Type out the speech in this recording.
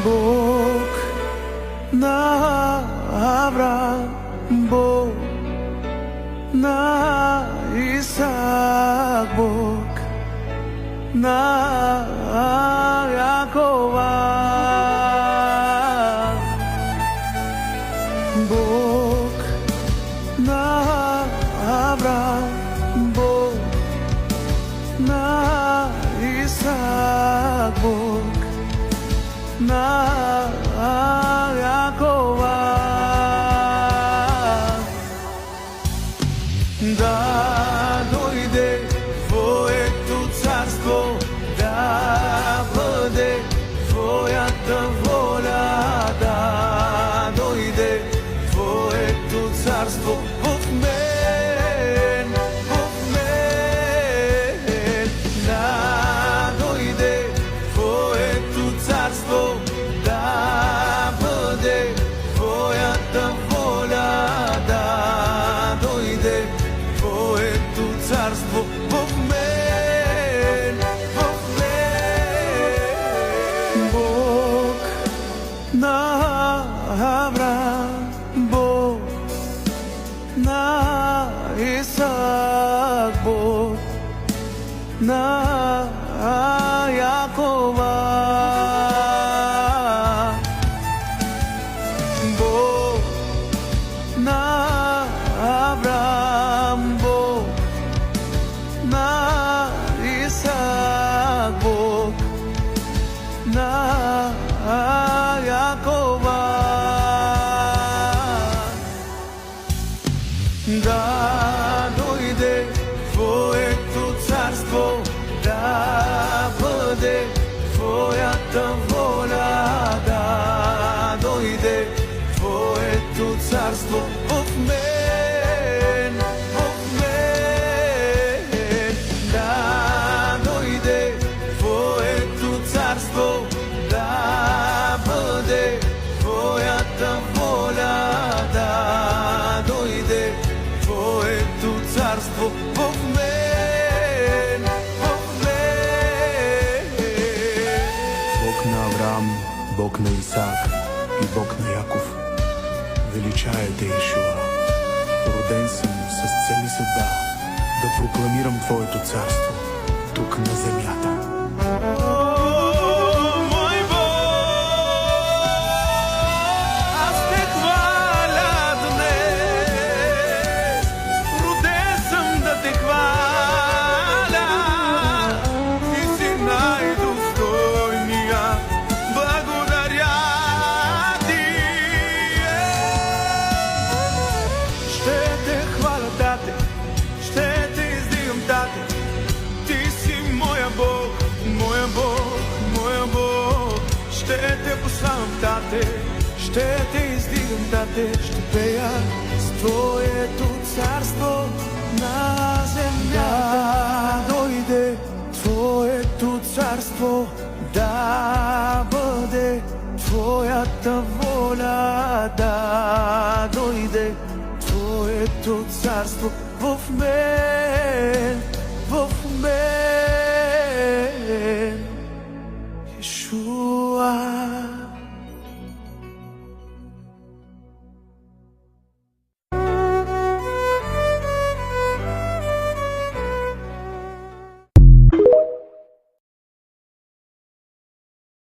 Бог на Авраам, Бог на Исаак, Бог на Якова, Бог на Авраам, Бог на Исаак, Бог на Якова. Да дойде Твоето царство, да бъде Твоята воля, да дойде Твоето царство в мен, да дойде Твоето царство, да бъде Твоята воля, да дойде Твоето царство в мен, Бог на Авраам, Бог на Исаак, Бог на Якова, Бог на Авраам, Бог на Исаак, Бог на Якова. Да дойде Твоето царство, да бъде Твоята воля, да дойде Твоето царство в мен, да дойде Твоето царство, да бъде Твоята воля, да дойде Твоето царство в мен, Бог на Авраам, Бог на Исаак и Бог на Яков. Величая те, Ишуа. Роден съм с цели съдба да прокламирам Твоето царство тук на земята. Ще те прославям, Тате, ще те издигам, Тате, ще пея с Твоето царство на земята. Да дойде Твоето царство, да бъде Твоята воля, да дойде Твоето царство в мен, Yeshua.